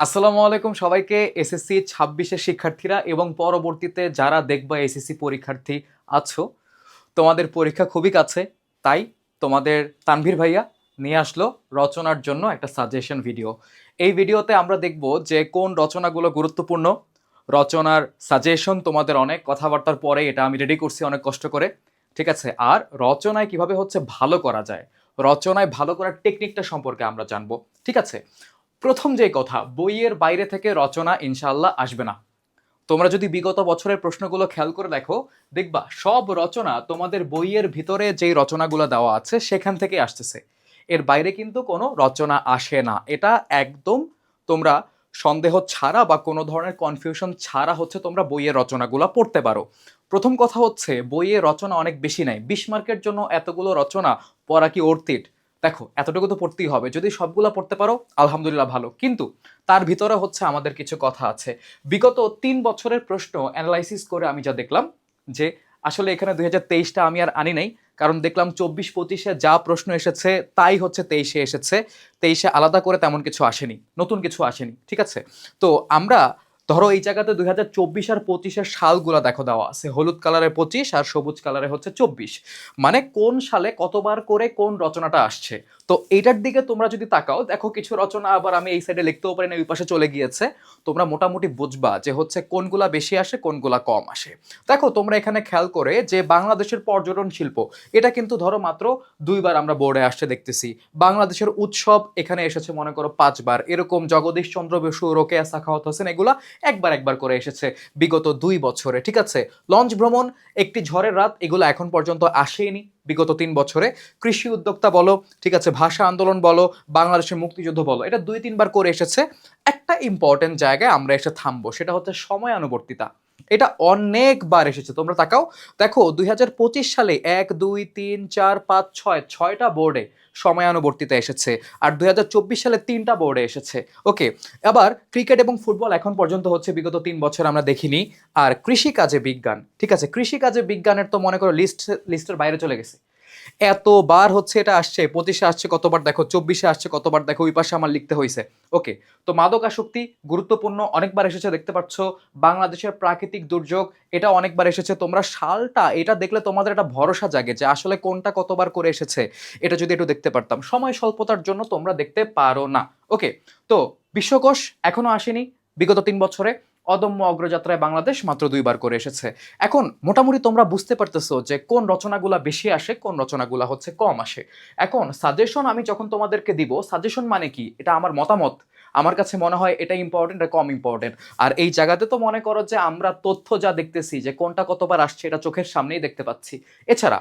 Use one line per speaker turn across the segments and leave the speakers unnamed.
আসসালামু আলাইকুম সবাইকে। এসএসসি 26-এর শিক্ষার্থীরা এবং পরবর্তীতে যারা দেখবা এসএসসি পরীক্ষার্থী আছো, তোমাদের পরীক্ষা খুবই কাছে। তাই তোমাদের তানভীর ভাইয়া নিয়ে আসলো রচনার জন্য একটা সাজেশন ভিডিও। এই ভিডিওতে আমরা দেখব যে কোন রচনাগুলো গুরুত্বপূর্ণ। রচনার সাজেশন তোমাদের অনেক কথাবার্তার পরে এটা আমি রেডি করছি অনেক কষ্ট করে, ঠিক আছে। আর রচনায় কিভাবে হচ্ছে ভালো করা যায়, রচনায় ভালো করার টেকনিকটা সম্পর্কে আমরা জানবো, ঠিক আছে। প্রথম যে কথা, বইয়ের বাইরে থেকে রচনা ইনশাআল্লাহ আসবে না। তোমরা যদি বিগত বছরের প্রশ্নগুলো খেয়াল করে দেখো, দেখবা সব রচনা তোমাদের বইয়ের ভিতরে যেই রচনাগুলো দেওয়া আছে সেখান থেকে আসতেছে। এর বাইরে কিন্তু কোনো রচনা আসে না। এটা একদম তোমরা সন্দেহ ছাড়া বা কোনো ধরনের কনফিউশন ছাড়া হচ্ছে তোমরা বইয়ের রচনাগুলো পড়তে পারো। প্রথম কথা হচ্ছে, বইয়ের রচনা অনেক বেশি নাই। 20 মার্কের জন্য এতগুলো রচনা পড়া কি অর্থিট? দেখো, এতটুকু তো পড়তেই হবে। যদি সবগুলা পড়তে পারো আলহামদুলিল্লাহ ভালো, কিন্তু তার ভিতরে হচ্ছে আমাদের কিছু কথা আছে। বিগত 3 বছরের প্রশ্ন অ্যানালাইসিস করে আমি যা দেখলাম যে আসলে এখানে 2023টা আমি আর আনি নাই, কারণ দেখলাম 24-25-এ যা প্রশ্ন এসেছে তাই হচ্ছে 23-এ এসেছে। 23-এ আলাদা করে তেমন কিছু আসেনি, নতুন কিছু আসেনি, ঠিক আছে। তো আমরা ধরো এই জায়গাতে 2024 আর 25-এর সালগুলা দেখো দেওয়া আছে, হলুদ কালারে 25 আর সবুজ কালারে হচ্ছে 24, মানে কোন সালে কতবার করে কোন রচনাটা আসছে। তো এইটার দিকে তোমরা যদি তাকাও, দেখো কিছু রচনা আবার আমি এই সাইডে লিখতেও পারি না, ওই পাশে চলে গিয়েছে। তোমরা মোটামুটি বুঝবা যে হচ্ছে কোনগুলা বেশি আসে কোনগুলা কম আসে। দেখো তোমরা এখানে খেয়াল করে যে বাংলাদেশের পর্যটন শিল্প, এটা কিন্তু ধরো মাত্র 2বার আমরা বোর্ডে আসছে দেখতেছি। বাংলাদেশের উৎসব এখানে এসেছে মনে করো 5বার, এরকম জগদীশ চন্দ্র বসু, রোকেয়া সাখাওয়াত হোসেন, এগুলা একবার একবার করে এসেছে বিগত 2 বছরে, ঠিক আছে। লঞ্চ ভ্রমণ, একটি ঝড়ের রাত, এগুলো এখন পর্যন্ত আসেনি বিগত 3 বছরে। কৃষি উদ্যোক্তা বলো, ঠিক আছে, ভাষা আন্দোলন বলো, বাংলাদেশের মুক্তিযুদ্ধ বলো, এটা 2-3বার করে এসেছে। একটা ইম্পর্টেন্ট জায়গায় আমরা এসে থামবো, সেটা হচ্ছে সময়ানুবর্তিতা। এটা অনেকবার এসেছে, তোমরা তাকাও। দেখো 2025 সালে 1 2 3 4 5 6 6টা বোর্ডে সময়ানুবর্তিতা এসেছে, আর 2024 সালে 3টা বোর্ডে এসেছে। ওকে, আবার ক্রিকেট এবং ফুটবল এখন পর্যন্ত হচ্ছে বিগত 3 বছর আমরা দেখিনি। আর কৃষিকাজে বিজ্ঞান, ঠিক আছে, কৃষিকাজে বিজ্ঞানের তো মনে করো লিস্টের বাইরে চলে গেছে। এতবার হচ্ছে এটা আসছে, 25-এ আসছে কতবার দেখো, 24-এ আসছে কতবার দেখো, ওই পাশে আমার লিখতে হয়েছে। ওকে, তো মাদকাসক্তি গুরুত্বপূর্ণ, অনেকবার এসেছে দেখতে পাচ্ছ। বাংলাদেশের প্রাকৃতিক দুর্যোগ, এটা অনেকবার এসেছে। তোমরা সালটা এটা দেখলে তোমাদের একটা ভরসা জাগে যে আসলে কোনটা কতবার করে এসেছে, এটা যদি একটু দেখতে পারতাম। সময় স্বল্পতার জন্য তোমরা দেখতে পারো না। ওকে, তো বিশ্বকোষ এখনো আসেনি বিগত 3 বছরে। অদম্য অগ্রযাত্রায় বাংলাদেশ মাত্র 2বার করে এসেছে। এখন মোটামুটি তোমরা বুঝতে পারতেছো যে কোন রচনাগুলা বেশি আসে, কোন রচনাগুলা হচ্ছে কম আসে। এখন সাজেশন আমি যখন তোমাদেরকে দিব, সাজেশন মানে কি, এটা আমার মতামত। আমার কাছে মনে হয় এটা ইম্পর্টেন্ট, এটা কম ইম্পর্টেন্ট। আর এই জায়গাতে তো মনে করো যে আমরা তথ্য যা দেখতেছি যে কোনটা কতবার আসছে, এটা চোখের সামনেই দেখতে পাচ্ছি। এছাড়া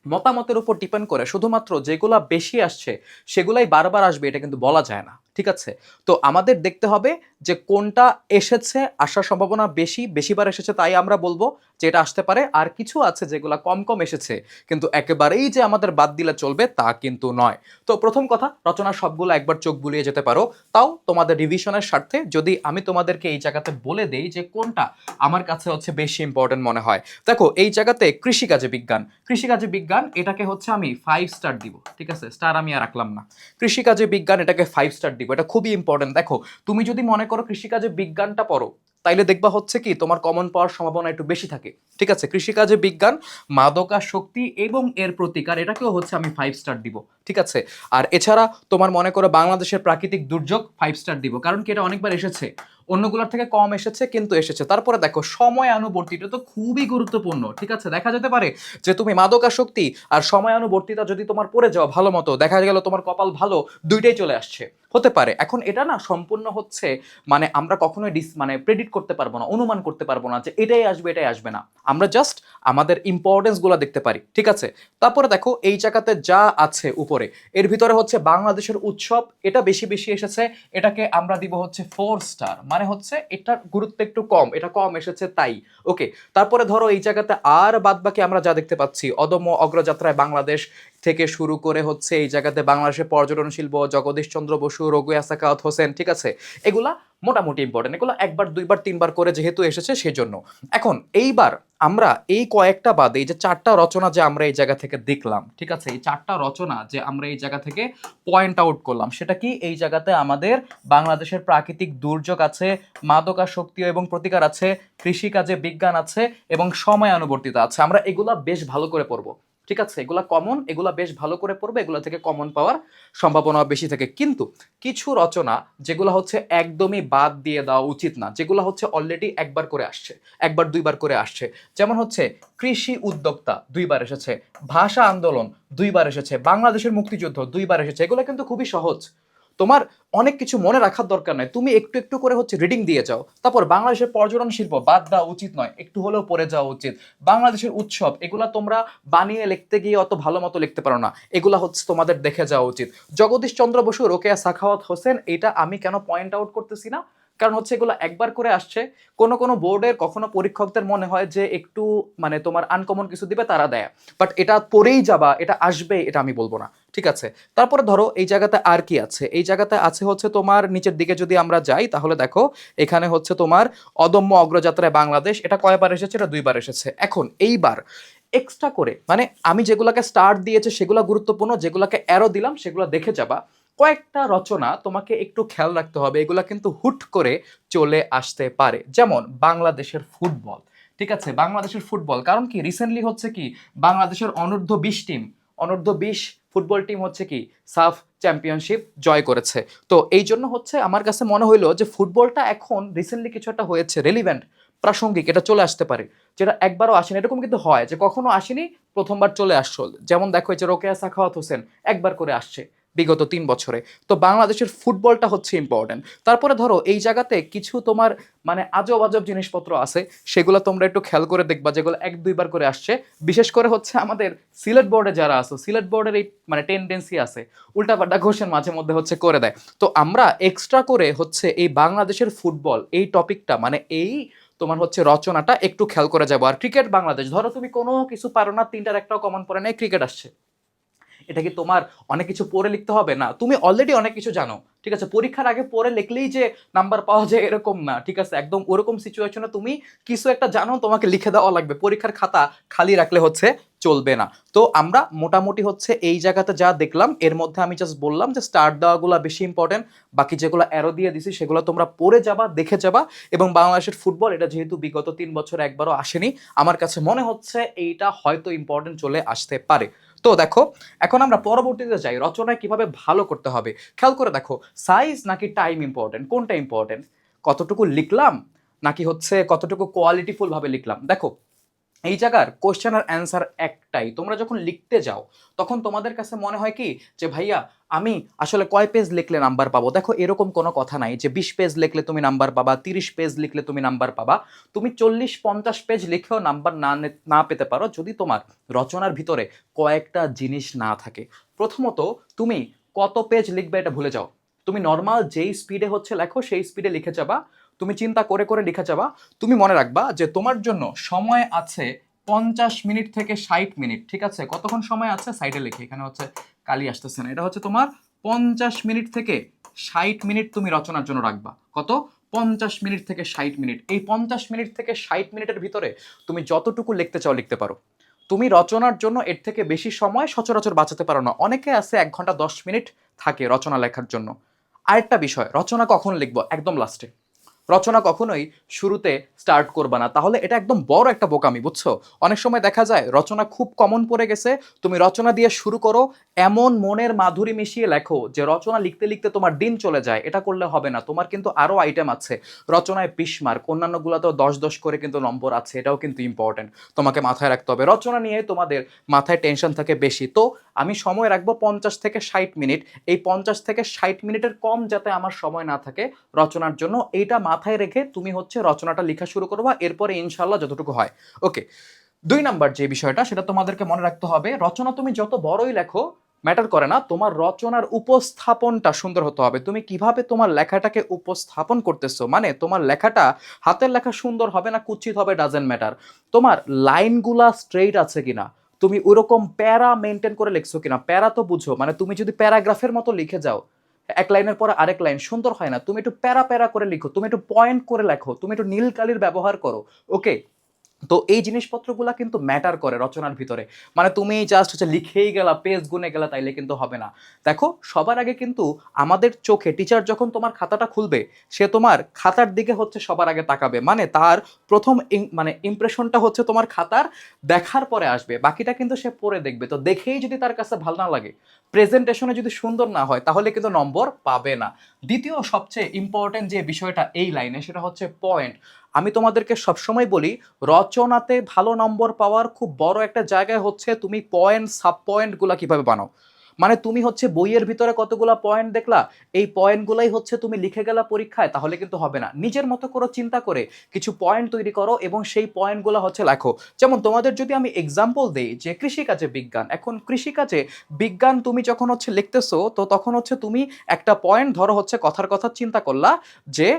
মতামতের উপর ডিপেন্ড করে শুধুমাত্র যেগুলা বেশি আসছে সেগুলাই বারবার আসবে এটা কিন্তু বলা যায় না, ঠিক আছে। তো আমাদের দেখতে হবে যে কোনটা এসেছে, আসার সম্ভাবনা বেশি, বেশিবার এসেছে তাই আমরা বলবো যে এটা আসতে পারে। আর কিছু আছে যেগুলা কম কম এসেছে, কিন্তু একেবারেই যে আমাদের বাদ দিলে চলবে তা কিন্তু নয়। তো প্রথম কথা, রচনা সবগুলো একবার চোখ বুলিয়ে যেতে পারো। তাও তোমাদের রিভিশনের স্বার্থে যদি আমি তোমাদেরকে এই জায়গাতে বলে দেই যে কোনটা আমার কাছে হচ্ছে বেশি ইম্পর্টেন্ট মনে হয়। দেখো এই জায়গাতে কৃষিকাজে বিজ্ঞান, কৃষিকাজে বিজ্ঞান এটাকে হচ্ছে আমি 5 স্টার দিব, ঠিক আছে, স্টার আমি আর রাখলাম না। কৃষিকাজে বিজ্ঞান এটাকে 5 স্টার দিব, এটা খুবই ইম্পর্টেন্ট। দেখো তুমি যদি মনে করো কৃষিকাজে বিজ্ঞানটা পড়ো, তাইলে দেখবা হচ্ছে কি তোমার কমন পাওয়ার সম্ভাবনা একটু বেশি থাকে, ঠিক আছে। কৃষিকাজে বিজ্ঞান, মাদকাসক্তি এবং এর প্রতিকার, এটাকেও হচ্ছে আমি 5 স্টার দিব, ঠিক আছে। আর এছাড়া তোমার মনে করো বাংলাদেশের প্রাকৃতিক দুর্যোগ, 5 স্টার দিব, কারণ কি এটা অনেকবার এসেছে, অন্যগুলোর থেকে কম এসেছে কিন্তু এসেছে। তারপরে দেখো সময়ানুবর্তিতা তো খুবই গুরুত্বপূর্ণ, ঠিক আছে। দেখা যেতে পারে যে তুমি মাদকাসক্তি আর সময়ানুবর্তিতা যদি তোমার পড়ে যাও ভালো মতো, দেখা গেল তোমার কপাল ভালো, দুইটাই চলে আসছে, হতে পারে। এখন এটা না সম্পূর্ণ হচ্ছে মানে আমরা কখনোই মানে প্রেডিক্ট করতে পারবো না, অনুমান করতে পারবো না যে এটাই আসবে এটাই আসবে না। আমরা জাস্ট আমাদের ইম্পর্টেন্স গুলো দেখতে পারি, ঠিক আছে। তারপরে দেখো এই জায়গাতে যা আছে উপরে, এর ভিতরে হচ্ছে বাংলাদেশের উৎসব, এটা বেশি বেশি এসেছে, এটাকে আমরা দিব হচ্ছে 4 স্টার, মানে হচ্ছে এটার গুরুত্ব একটু কম, এটা কম এসেছে তাই। ওকে, তারপরে ধরো এই জায়গাতে আর বাদ বাকি আমরা যা দেখতে পাচ্ছি, অদম্য অগ্রযাত্রায় বাংলাদেশ থেকে শুরু করে হচ্ছে এই জায়গাতে বাংলাদেশের পর্যটন শিল্প, জগদীশ চন্দ্র বসু, রোকেয়া সাখাওয়াত হোসেন, ঠিক আছে, এগুলা মোটামুটি ইম্পর্টেন্ট, এগুলো একবার দুইবার তিনবার করে যেহেতু এসেছে সেজন্য। এখন এইবার আমরা এই কয়েকটা বাদে এই যে চারটা রচনা যে আমরা এই জায়গা থেকে দেখলাম, ঠিক আছে, এই চারটা রচনা যে আমরা এই জায়গা থেকে পয়েন্ট আউট করলাম, সেটা কি এই জায়গাতে আমাদের বাংলাদেশের প্রাকৃতিক দুর্যোগ আছে, মাদকাসক্তি এবং প্রতিকার আছে, কৃষিকাজে বিজ্ঞান আছে এবং সময়ানুবর্তিতা আছে। আমরা এগুলা বেশ ভালো করে পড়বো, ঠিক আছে, এগুলা কমন, এগুলা বেশ ভালো করে পড়বে, এগুলা থেকে কমন পাওয়ার সম্ভাবনা বেশি থাকে। কিন্তু কিছু রচনা যেগুলো হচ্ছে একদমই বাদ দিয়ে দেওয়া উচিত না, যেগুলো হচ্ছে অলরেডি একবার করে আসছে, একবার দুইবার করে আসছে, যেমন হচ্ছে কৃষি উদ্যোক্তা দুইবার এসেছে, ভাষা আন্দোলন দুইবার এসেছে, বাংলাদেশের মুক্তিযুদ্ধ দুইবার এসেছে। এগুলো কিন্তু খুবই সহজ, তোমার অনেক কিছু মনে রাখার দরকার নাই, তুমি একটু একটু করে হচ্ছে রিডিং দিয়ে যাও। তারপর বাংলাদেশের পর্যটন শিল্প বাদ দেওয়া উচিত নয়, একটু হলেও পড়ে যাওয়া উচিত। বাংলাদেশের উৎসব, এগুলা তোমরা বানিয়ে লিখতে গিয়ে অত ভালো মতো লিখতে পারো না, এগুলা হচ্ছে তোমাদের দেখে যাওয়া উচিত। জগদীশ চন্দ্র বসু, রোকেয়া সাখাওয়াত হোসেন, এটা আমি কেন পয়েন্ট আউট করতেছি না, কারণ হচ্ছে এগুলো একবার করে আসছে। কোনো কোনো বোর্ডের কখনো পরীক্ষকদের মনে হয় যে একটু মানে তোমার আনকমন কিছু দিবে, তারা দেয়, বাট এটা পড়েই যাবা, এটা আসবে, এটা আমি বলবো না, ঠিক আছে। তারপরে ধরো এই জায়গাতে আর কি আছে, এই জায়গাতে আছে হচ্ছে তোমার নিচের দিকে যদি আমরা যাই তাহলে দেখো এখানে হচ্ছে তোমার অদম্য অগ্রযাত্রায় বাংলাদেশ, এটা কয়বার এসেছে, এটা দুইবার এসেছে। এখন এইবার এক্সট্রা করে মানে আমি যেগুলাকে স্টার দিয়েছে সেগুলো গুরুত্বপূর্ণ, যেগুলাকে অ্যারো দিলাম সেগুলো দেখে যাবা। কয়েকটা রচনা তোমাকে একটু খেয়াল রাখতে হবে, এগুলা কিন্তু হুট করে চলে আসতে পারে, যেমন বাংলাদেশের ফুটবল, ঠিক আছে, বাংলাদেশের ফুটবল, কারণ কি রিসেন্টলি হচ্ছে কি বাংলাদেশের অনূর্ধ্ব 20 টিম, অনূর্ধ্ব 20 ফুটবল টিম হচ্ছে কি সাফ চ্যাম্পিয়নশিপ জয় করেছে। তো এই জন্য হচ্ছে আমার কাছে মনে হইলো যে ফুটবলটা এখন রিসেন্টলি কিছু একটা হয়েছে রেলিভেন্ট, প্রাসঙ্গিক, এটা চলে আসতে পারে, যেটা একবারও আসেনি। এরকম কিন্তু হয় যে কখনো আসেনি, প্রথমবার চলে আসছো, যেমন দেখো এই যে রোকেয়া সাখাওয়াত হোসেন একবার করে আসছে বিগত 3 বছরে। তো বাংলাদেশের ফুটবলটা হচ্ছে ইম্পর্টেন্ট। তারপরে ধরো এই জায়গাতে কিছু তোমার মানে আজব আজব জিনিসপত্র আছে, সেগুলো তোমরা একটু খেয়াল করে দেখবা, যেগুলো এক দুইবার করে আসছে। বিশেষ করে হচ্ছে আমাদের সিলেট বোর্ডে যারা আছো, সিলেট বোর্ডের এই মানে টেন্ডেন্সি আছে উল্টাপাল্টা কোশ্চেন মাঝে মধ্যে হচ্ছে করে দেয়। তো আমরা এক্সট্রা করে হচ্ছে এই বাংলাদেশের ফুটবল এই টপিকটা মানে এই তোমার হচ্ছে রচনাটা একটু খেয়াল করে যাবো। আর ক্রিকেট বাংলাদেশ, ধরো তুমি কোনো কিছু পারো না, তিনটার একটাও কমন পড়ে নাই, ক্রিকেট আসছে, এটা কি তোমার অনেক কিছু পড়ে লিখতে হবে? না, তুমি অলরেডি অনেক কিছু জানো, ঠিক আছে। পরীক্ষার আগে পড়ে লিখলেই যে নাম্বার পাওয়া যায় এরকম না, ঠিক আছে, একদম ওরকম সিচুয়েশনে তুমি কিছু একটা জানো, তোমাকে লিখে দেওয়া লাগবে, পরীক্ষার খাতা খালি রাখলে হচ্ছে চলবে না। তো আমরা মোটামুটি হচ্ছে এই জায়গাতে যা দেখলাম এর মধ্যে আমি জাস্ট বললাম যে স্টার্ট দেওয়াগুলো বেশি ইম্পর্টেন্ট, বাকি যেগুলো অ্যারো দিয়ে দিছি সেগুলো তোমরা পড়ে যাবা, দেখে যাবা। এবং বাংলাদেশের ফুটবল এটা যেহেতু বিগত 3 বছর একবারও আসেনি, আমার কাছে মনে হচ্ছে এইটা হয়তো ইম্পর্টেন্ট চলে আসতে পারে। তো দেখো এখন আমরা পরবর্তীতে যাই, রচনায় কিভাবে ভালো করতে হবে। খেয়াল করে দেখো, সাইজ নাকি টাইম ইম্পর্টেন্ট, কোনটা ইম্পর্টেন্ট, কতটুকু লিখলাম নাকি হচ্ছে কতটুকু কোয়ালিটিফুল ভাবে লিখলাম। দেখো এই জায়গার কোশ্চেন আর অ্যান্সার একটাই, তোমরা যখন লিখতে যাও তখন তোমাদের কাছে মনে হয় কি যে ভাইয়া আমি আসলে কয় পেজ লিখলে নাম্বার পাবো। দেখো এরকম কোনো কথা নাই যে 20 পেজ লিখলে তুমি নাম্বার পাবা, 30 পেজ লিখলে তুমি নাম্বার পাবা। তুমি 40-50 পেজ লিখেও নাম্বার না পেতে পারো যদি তোমার রচনার ভিতরে কয়েকটা জিনিস না থাকে। প্রথমত তুমি কত পেজ লিখবে এটা ভুলে যাও, তুমি নর্মাল যেই স্পিডে হচ্ছে লেখো সেই স্পিডে লিখে যাবা, তুমি চিন্তা করে করে লিখে যাবা। তুমি মনে রাখবা যে তোমার জন্য সময় আছে 50 মিনিট থেকে 60 মিনিট, ঠিক আছে, কতক্ষণ সময় আছে সাইডে লিখে, এখানে হচ্ছে কালি আসতেছে না, এটা হচ্ছে তোমার 50 মিনিট থেকে 60 মিনিট তুমি রচনার জন্য রাখবা। কত? 50 মিনিট থেকে 60 মিনিট। এই 50 মিনিট থেকে 60 মিনিটের ভিতরে তুমি যতটুকু লিখতে চাও লিখতে পারো। তুমি রচনার জন্য এর থেকে বেশি সময় সচরাচর বাঁচাতে পারো না, অনেকে আছে 1 ঘন্টা 10 মিনিট থাকে রচনা লেখার জন্য। আরেকটা বিষয়, রচনা কখন লিখবো? একদম লাস্টে, রচনা কখনোই শুরুতে স্টার্ট করবা না, তাহলে এটা একদম বড় একটা বোকামি, বুঝছো। অনেক সময় দেখা যায় রচনা খুব কমন পড়ে গেছে, তুমি রচনা দিয়ে শুরু করো, এমন মনের মাধুরী মিশিয়ে লেখো যে রচনা লিখতে লিখতে তোমার দিন চলে যায়, এটা করলে হবে না। তোমার কিন্তু আরো আইটেম আছে, রচনায় 20 মার্ক, অন্যান্যগুলোতেও 10-10 করে কিন্তু নম্বর আছে, এটাও কিন্তু ইম্পর্টেন্ট, তোমাকে মাথায় রাখতে হবে। রচনা নিয়ে তোমাদের মাথায় টেনশন থাকে বেশি, তো আমি সময় রাখবো 50 থেকে 60 মিনিট। এই 50 থেকে 60 মিনিটের কম যাতে আমার সময় না থাকে রচনার জন্য, এইটা মাথায় রেখে তুমি হচ্ছে রচনাটা লেখা শুরু করবা, এরপরে ইনশাল্লাহ যতটুকু হয়। ওকে, 2 নাম্বার যে বিষয়টা সেটা তোমাদেরকে মনে রাখতে হবে, রচনা তুমি যত বড়ই লেখো ম্যাটার করে না, তোমার রচনার উপস্থাপনটা সুন্দর হতে হবে। তুমি কিভাবে তোমার লেখাটাকে উপস্থাপন করতেছো, মানে তোমার লেখাটা হাতের লেখা সুন্দর হবে না কুৎসিত হবে ডাজেন্ট ম্যাটার, তোমার লাইনগুলা স্ট্রেইট আছে কিনা, তুমি ওরকম প্যারা মেনটেন করে লিখছো কিনা। প্যারা তো বুঝো, মানে তুমি যদি প্যারাগ্রাফের মতো লিখে যাও, এক লাইনের পর আরেক লাইন সুন্দর হয় না, তুমি একটু প্যারা প্যারা করে লিখো, তুমি একটু পয়েন্ট করে লেখো, তুমি একটু নীল কালির ব্যবহার করো। ওকে, তো এই জিনিসপত্রগুলা কিন্তু ম্যাটার করে রচনার ভিতরে। মানে তুমি জাস্ট হচ্ছে লিখেই গেলা, পেজ গুনে গেলা, তাইলে কিন্তু হবে না। দেখো, সবার আগে কিন্তু আমাদের চোখে টিচার যখন তোমার খাতাটা খুলবে, সে তোমার খাতার দিকে হচ্ছে সবার আগে তাকাবে, মানে তার প্রথম মানে ইমপ্রেশনটা হচ্ছে তোমার খাতার দেখার পরে আসবে, বাকিটা কিন্তু সে পড়ে দেখবে। তো দেখেই যদি তার কাছে ভালো না লাগে, প্রেজেন্টেশনে যদি সুন্দর না হয়, তাহলে কিন্তু নম্বর পাবে না। দ্বিতীয় সবচেয়ে ইম্পর্টেন্ট যে বিষয়টা এই লাইনে, সেটা হচ্ছে পয়েন্ট। আমি তোমাদেরকে সবসময় বলি, রচনাতে ভালো নম্বর পাওয়ার খুব বড় একটা জায়গায় হচ্ছে তুমি পয়েন্ট সাব পয়েন্টগুলো কিভাবে বানাও। মানে তুমি হচ্ছে বইয়ের ভিতরে কতগুলা পয়েন্ট দেখলা, এই পয়েন্টগুলাই হচ্ছে তুমি লিখে গেলা পরীক্ষায়, তাহলে কিন্তু হবে না। নিজের মতো করে চিন্তা করে কিছু পয়েন্ট তৈরি করো এবং সেই পয়েন্টগুলো হচ্ছে লেখো। যেমন তোমাদের যদি আমি এক্সাম্পল দেই যে কৃষিকাজে বিজ্ঞান, এখন কৃষিকাজে বিজ্ঞান তুমি যখন হচ্ছে লিখতেছো, তো তখন হচ্ছে তুমি একটা পয়েন্ট ধরো হচ্ছে কথার কথা চিন্তা করলা যে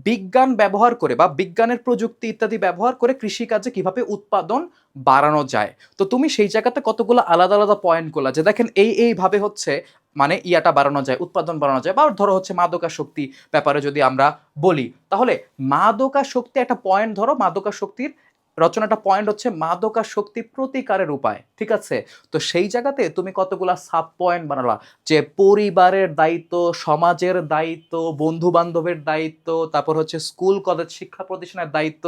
বিজ্ঞান ব্যবহার করে বা বিজ্ঞানের প্রযুক্তি ইত্যাদি ব্যবহার করে কৃষিকাজে কিভাবে উৎপাদন বাড়ানো যায়। তো তুমি সেই জায়গাতে কতগুলো আলাদা আলাদা পয়েন্ট করলা যে দেখেন এইভাবে হচ্ছে মানে ইয়াটা বাড়ানো যায়, উৎপাদন বাড়ানো যায়। বা ধরো হচ্ছে মাদকাসক্তি ব্যাপারে যদি আমরা বলি, তাহলে মাদকাসক্তি একটা পয়েন্ট ধরো, মাদকাসক্তির রচনাটা পয়েন্ট হচ্ছে মাদকাসক্তি প্রতিকারের উপায়, ঠিক আছে। তো সেই জায়গাতে তুমি কতগুলা সাব পয়েন্ট বানালা, যে পরিবারের দায়িত্ব, সমাজের দায়িত্ব, বন্ধু বান্ধবের দায়িত্ব, তারপর হচ্ছে স্কুল কলেজ শিক্ষা প্রতিষ্ঠানের দায়িত্ব,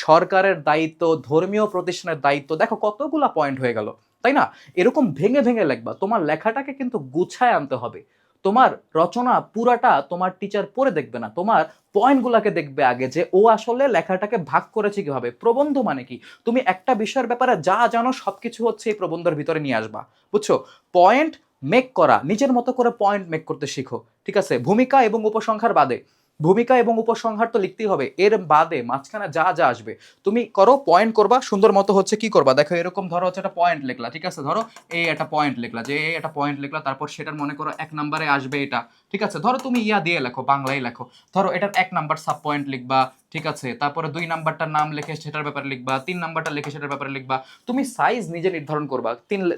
সরকারের দায়িত্ব, ধর্মীয় প্রতিষ্ঠানের দায়িত্ব। দেখো কতগুলা পয়েন্ট হয়ে গেল, তাই না? এরকম ভেঙে ভেঙে লিখবা, তোমার লেখাটাকে কিন্তু গুছায় আনতে হবে। তোমার রচনা পুরাটা তোমার টিচার পড়ে দেখবে না, তোমার পয়েন্টগুলোকে দেখবে আগে, যে ও আসলে লেখাটাকে ভাগ করেছে কিভাবে। প্রবন্ধ মানে কি, তুমি একটা বিষয়ের ব্যাপারে যা জানো সবকিছু হচ্ছে এই প্রবন্ধের ভিতরে নিয়ে আসবা, বুঝছো? পয়েন্ট মেক করা, নিজের মতো করে পয়েন্ট মেক করতে শিখো, ঠিক আছে। ভূমিকা এবং উপসংহার বাদে, ভূমিকা এবং উপসংহার তো লিখতেই হবে, এর বাদে মাঝখানে যা যা আসবে তুমি করো, পয়েন্ট করবা সুন্দর মতো। হচ্ছে কি করবা, দেখো এরকম ধরো হচ্ছে একটা পয়েন্ট লিখলা, ঠিক আছে, ধরো এই একটা পয়েন্ট লিখলা, যে এই একটা পয়েন্ট লিখলা, তারপর সেটার মনে করো এক নম্বরে আসবে এটা, ঠিক আছে। ধরো তুমি ইয়া দিয়ে লেখো, বাংলায় লেখো, ধরো এটার এক নাম্বার সাব পয়েন্ট লিখবা, ঠিক আছে। তারপরে দুই নাম্বারটার নাম লিখে সেটার ব্যাপারে লিখবা, তিন নাম্বারটা লিখে সেটার ব্যাপারে লিখবা। তুমি সাইজ নিজে নির্ধারণ করবা,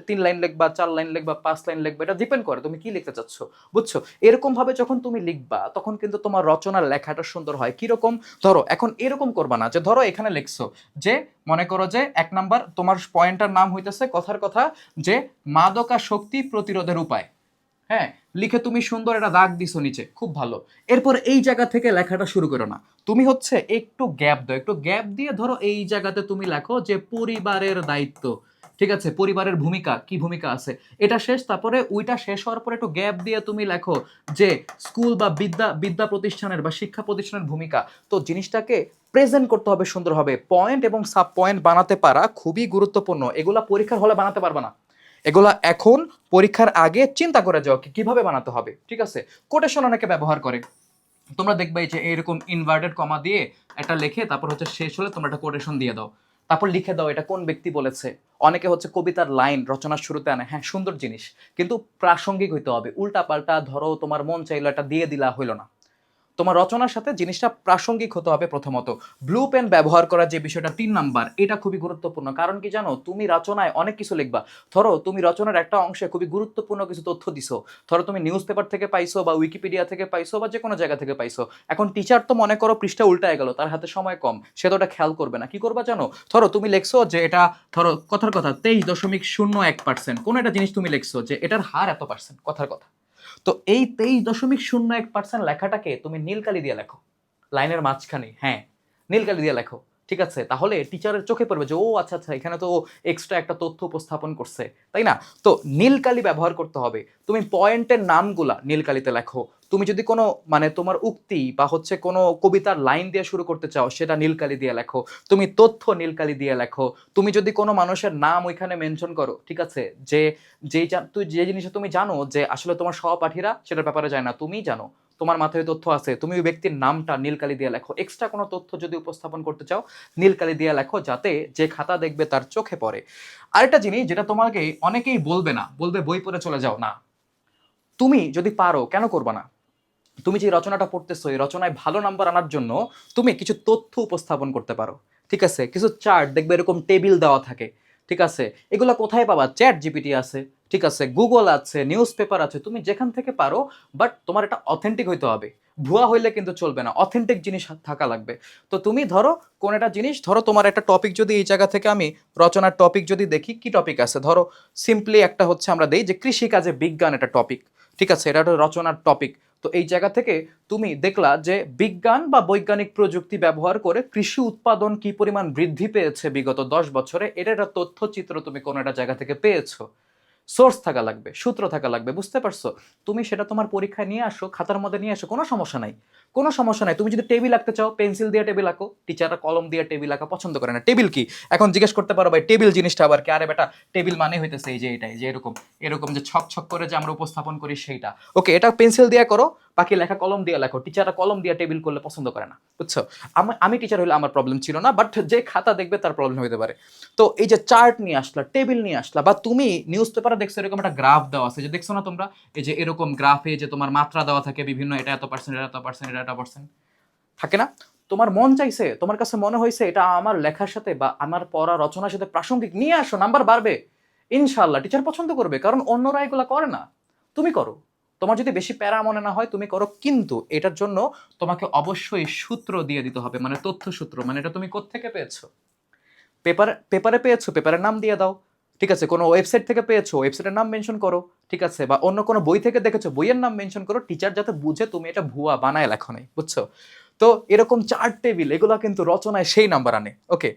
তিন লাইন লিখবা, 4 লাইন লিখবা, 5 লাইন লিখবা, এটা ডিপেন্ড করে তুমি কি লিখতে চাচ্ছ, বুঝছো? এরকম ভাবে যখন তুমি লিখবা, তখন কিন্তু তোমার রচনার লেখাটা সুন্দর হয়। কিরকম, ধরো এখন এরকম করবা না যে ধরো এখানে লিখছো যে মনে করো যে এক নাম্বার তোমার পয়েন্টটার নাম হইতেছে কথার কথা যে মাদকাসক্তি প্রতিরোধের উপায়, হ্যাঁ, লিখে তুমি সুন্দর একটা দাগ দিছো নিচে, খুব ভালো। এরপর এই জায়গা থেকে লেখাটা শুরু করো না, তুমি হচ্ছে একটু গ্যাপ দাও, একটু গ্যাপ দিয়ে ধরো এই জায়গাতে তুমি লেখো যে পরিবারের দায়িত্ব, ঠিক আছে, পরিবারের ভূমিকা কি ভূমিকা আছে, এটা শেষ। তারপরে ওইটা শেষ হওয়ার পরে একটু গ্যাপ দিয়ে তুমি লেখো যে স্কুল বা বিদ্যা বিদ্যা প্রতিষ্ঠানের বা শিক্ষা প্রতিষ্ঠানের ভূমিকা। তো জিনিসটাকে প্রেজেন্ট করতে হবে সুন্দর হবে। পয়েন্ট এবং সাব পয়েন্ট বানাতে পারা খুবই গুরুত্বপূর্ণ, এগুলা পরীক্ষার হলে বানাতে পারবে না, এগুলা এখন পরীক্ষার আগে চিন্তা করে যাও কিভাবে বানাতে হবে, ঠিক আছে। কোটেশন অনেকে ব্যবহার করে, তোমরা দেখবে যে এরকম ইনভার্টেড কমা দিয়ে একটা লিখে তারপর হচ্ছে শেষ হলে তোমরা একটা কোটেশন দিয়ে দাও, তারপর লিখে দাও এটা কোন ব্যক্তি বলেছে। অনেকে হচ্ছে কবিতার লাইন রচনার শুরুতে আনে, হ্যাঁ সুন্দর জিনিস, কিন্তু প্রাসঙ্গিক হইতে হবে। উল্টা পাল্টা ধরো তোমার মন চাইলো এটা দিয়ে দিলা, হইলো না। তোমার রচনার সাথে জিনিসটা প্রাসঙ্গিক হতে হবে প্রথমত। ব্লু পেন ব্যবহার করার যে বিষয়টা 3 নাম্বার, এটা খুবই গুরুত্বপূর্ণ। কারণ কি জানো, তুমি রচনায় অনেক কিছু লিখবা, ধরো তুমি রচনার একটা অংশে খুবই গুরুত্বপূর্ণ কিছু তথ্য দিছো, ধরো তুমি নিউজ পেপার থেকে পাইছো বা উইকিপিডিয়া থেকে পাইছো বা যে কোনো জায়গা থেকে পাইছো। এখন টিচার তো মনে করো পৃষ্ঠা উল্টায় গেল, তার হাতে সময় কম, সে তো ওটা খেয়াল করবে না। কি করবা জানো, ধরো তুমি লিখছো যে এটা, ধরো কথার কথা 23.01%, কোন একটা জিনিস তুমি লিখছো যে এটার হার এত পার্সেন্ট, কথার কথা। তো এই 23.01% লেখাটাকে তুমি নীলকালি দিয়ে লেখো, লাইনের মাঝখানে, হ্যাঁ নীলকালি দিয়ে লেখো, ঠিক আছে। তাহলে টিচারের চোখে পড়বে যে ও আচ্ছা আচ্ছা, এখানে তো এক্সট্রা একটা তথ্য উপস্থাপন করছে, তাই না? তো নীলকালি ব্যবহার করতে হবে। তুমি পয়েন্টের নামগুলা নীলকালিতে লেখো। তুমি যদি কোনো মানে তোমার উক্তি বা হচ্ছে কোনো কবিতার লাইন দিয়ে শুরু করতে চাও, সেটা নীলকালি দিয়ে লেখো। তুমি তথ্য নীলকালি দিয়ে লেখো। তুমি যদি কোনো মানুষের নাম ওইখানে মেনশন করো, ঠিক আছে, যে তুই যে জিনিসটা তুমি জানো যে আসলে তোমার সহপাঠীরা সেটার ব্যাপারে যায় না, তুমিই জানো, তোমার মাথায় তথ্য আছে, তুমি ওই ব্যক্তির নামটা নীলকালি দিয়ে লেখো। এক্সট্রা কোনো তথ্য যদি উপস্থাপন করতে চাও, নীলকালি দিয়ে লেখো, যাতে যে খাতা দেখবে তার চোখে পড়ে। আরেকটা জিনিস যেটা তোমাকে অনেকেই বলবে না, বলবে বই পড়ে চলে যাও, না, তুমি যদি পারো কেন করবা না, তুমি যে রচনাটা পড়তেছো এই রচনায় ভালো নাম্বার আনার জন্য তুমি কিছু তথ্য উপস্থাপন করতে পারো, ঠিক আছে। কিছু চার্ট দেখবে এরকম টেবিল দেওয়া থাকে, ঠিক আছে, এগুলো কোথায় পাবা? চ্যাট জিপিটি আছে, ঠিক আছে, গুগল আছে, নিউজ পেপার আছে, তুমি যেখান থেকে পারো, বাট তোমার এটা অথেন্টিক হইতে হবে। ভুয়া হইলে কিন্তু চলবে না, অথেন্টিক জিনিস থাকা লাগবে। তো তুমি ধরো কোন একটা জিনিস, ধরো তোমার একটা টপিক যদি এই জায়গা থেকে আমি রচনার টপিক যদি দেখি, কি টপিক আছে, ধরো সিম্পলি একটা হচ্ছে আমরা দেই যে কৃষিকাজে বিজ্ঞান একটা টপিক, ঠিক আছে, এটা একটা রচনার টপিক। তো এই জায়গা থেকে তুমি দেখলা যে বিজ্ঞান বা বৈজ্ঞানিক প্রযুক্তি ব্যবহার করে কৃষি উৎপাদন কি পরিমাণ বৃদ্ধি পেয়েছে বিগত 10 বছরে, এটা একটা তথ্যচিত্র তুমি কোনো একটা জায়গা থেকে পেয়েছো। সোর্স থাকা লাগবে, সূত্র থাকা লাগবে, বুঝতে পারছো? তুমি সেটা তোমার পরীক্ষায় নিয়ে আসো, খাতার মধ্যে নিয়ে আসো, কোনো সমস্যা নাই, কোনো সমস্যা নাই। তুমি যদি টেবিল আঁকতে চাও, পেন্সিল দিয়ে টেবিল আঁকো, টিচাররা কলম দিয়ে টেবিল আঁকা পছন্দ করে না। টেবিল কি এখন জিজ্ঞেস করতে পারো, ভাই টেবিল জিনিসটা আবার কি? আরে বেটা, টেবিল মানে হইতেছে এই যে এটাই, যে এরকম এরকম যে ছক ছক করে যে আমরা উপস্থাপন করি সেইটা। ওকে, এটা পেন্সিল দিয়ে করো, বাকি লেখা কলম দিয়ে লেখো। টিচাররা কলম দিয়ে টেবিল করলে পছন্দ করে না, বুঝছো? আমি টিচার হলে আমার প্রবলেম ছিল না, বাট যে খাতা দেখবে তার প্রবলেম হতে পারে। তো এই যে চার্ট নিয়ে আসলা, টেবিল নিয়ে আসলা, বা তুমি নিউজ পেপারে দেখছো এরকম একটা গ্রাফ দেওয়া আছে, যে দেখছো না তোমরা, এই যে এরকম গ্রাফে যে তোমার মাত্রা দেওয়া থাকে বিভিন্ন, এটা এত পার্সেন্ট, এটা এত পার্সেন্ট, এটা এত পার্সেন্ট থাকে না? তোমার মন চাইছে, তোমার কাছে মনে হয়েছে এটা আমার লেখার সাথে বা আমার পড়া রচনার সাথে প্রাসঙ্গিক, নিয়ে আসো, নাম্বার বাড়বে ইনশাল্লাহ, টিচার পছন্দ করবে, কারণ অন্যরা এগুলা করে না, তুমি করো। তোমার যদি বেশি প্যারা মনে না হয় তুমি করো, কিন্তু এটার জন্য তোমাকে অবশ্যই সূত্র দিয়ে দিতে হবে, মানে তথ্য সূত্র, মানে এটা তুমি কোত্থেকে পেয়েছো? পেপারে পেয়েছো, পেপারের নাম দিয়ে দাও, ঠিক আছে, কোনো ওয়েবসাইট থেকে পেয়েছো, ওয়েবসাইটের নাম মেনশন করো, ঠিক আছে, বা অন্য কোনো বই থেকে দেখেছো, বইয়ের নাম মেনশন করো, টিচার যাতে বুঝে তুমি এটা ভুয়া বানায় লেখো নাই, বুঝছো? তো এরকম চার্ট টেবিল এগুলো কিন্তু রচনায় সেই নাম্বার আনে। ওকে,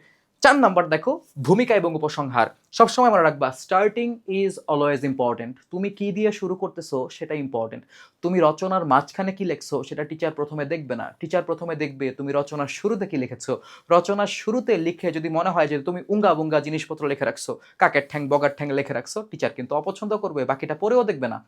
4 নাম্বার দেখো, ভূমিকা এবং উপসংহার। সবসময় মনে রাখবা, স্টার্টিং ইজ অলওয়েজ ইম্পর্টেন্ট। তুমি কি দিয়ে শুরু করতেছো সেটা ইম্পর্টেন্ট। তুমি রচনার মাঝখানে কি লিখছো সেটা টিচার প্রথমে দেখবে না, টিচার প্রথমে দেখবে তুমি রচনার শুরুতে কি লিখেছো। রচনার শুরুতে লিখে যদি মনে হয় যে তুমি উঙ্গা বুঙ্গা জিনিসপত্র লিখে রাখছো, কাকের ঠ্যাং বগার ঠ্যাং লিখে রাখছো, টিচার কিন্তু অপছন্দ করবে, বাকিটা পড়েও দেখবে না।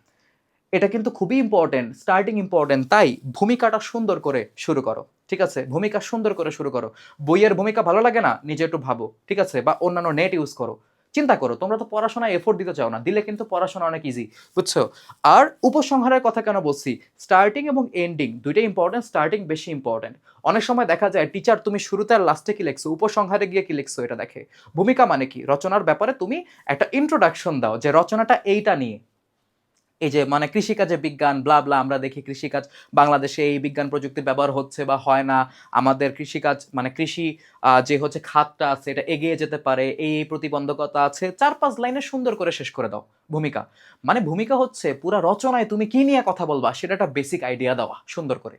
এটা কিন্তু খুবই ইম্পর্টেন্ট, স্টার্টিং ইম্পর্টেন্ট। তাই ভূমিকাটা সুন্দর করে শুরু করো, ঠিক আছে, ভূমিকা সুন্দর করে শুরু করো। বইয়ের ভূমিকা ভালো লাগে না, নিজে একটু ভাবো, ঠিক আছে, বা অন্যান্য নেট ইউজ করো, চিন্তা করো। তোমরা তো পড়াশোনায় এফোর্ট দিতে চাও না, দিলে কিন্তু পড়াশোনা অনেক ইজি, বুঝছো? আর উপসংহারের কথা কেন বলছি, স্টার্টিং এবং এন্ডিং দুইটাই ইম্পর্টেন্ট, স্টার্টিং বেশি ইম্পর্টেন্ট। অনেক সময় দেখা যায় টিচার তুমি শুরুতে আর লাস্টে কি লিখছো, উপসংহারে গিয়ে কি লিখছো এটা দেখে। ভূমিকা মানে কি, রচনার ব্যাপারে তুমি একটা ইন্ট্রোডাকশন দাও যে রচনাটা এইটা নিয়ে। এই যে মানে কৃষিকাজে বিজ্ঞান ব্লা ব্লা, আমরা দেখি কৃষিকাজ বাংলাদেশে এই বিজ্ঞান প্রযুক্তির ব্যবহার হচ্ছে বা হয় না, আমাদের কৃষিকাজ মানে কৃষি যে হচ্ছে খাতটা আছে এটা এগিয়ে যেতে পারে, এই প্রতিবন্ধকতা আছে, 4-5 লাইনে সুন্দর করে শেষ করে দাও। ভূমিকা মানে, ভূমিকা হচ্ছে পুরা রচনায় তুমি কি নিয়ে কথা বলবা সেটা একটা বেসিক আইডিয়া দেওয়া সুন্দর করে।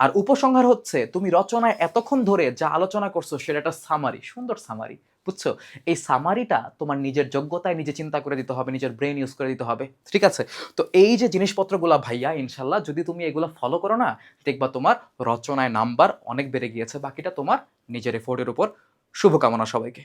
আর উপসংহার হচ্ছে তুমি রচনায় এতক্ষণ ধরে যা আলোচনা করছো সেটা একটা সামারি, সুন্দর সামারি, বুঝছো? এই সামারিটা তোমার নিজের যোগ্যতায় নিজে চিন্তা করে দিতে হবে, নিজের ব্রেন ইউজ করে দিতে হবে, ঠিক আছে? তো এই যে জিনিসপত্রগুলো ভাইয়া, ইনশাল্লাহ যদি তুমি এগুলো ফলো করো না, দেখবা তোমার রচনায় নাম্বার অনেক বেড়ে গিয়েছে, বাকিটা তোমার নিজের এফোর্টের উপর। শুভকামনা সবাইকে।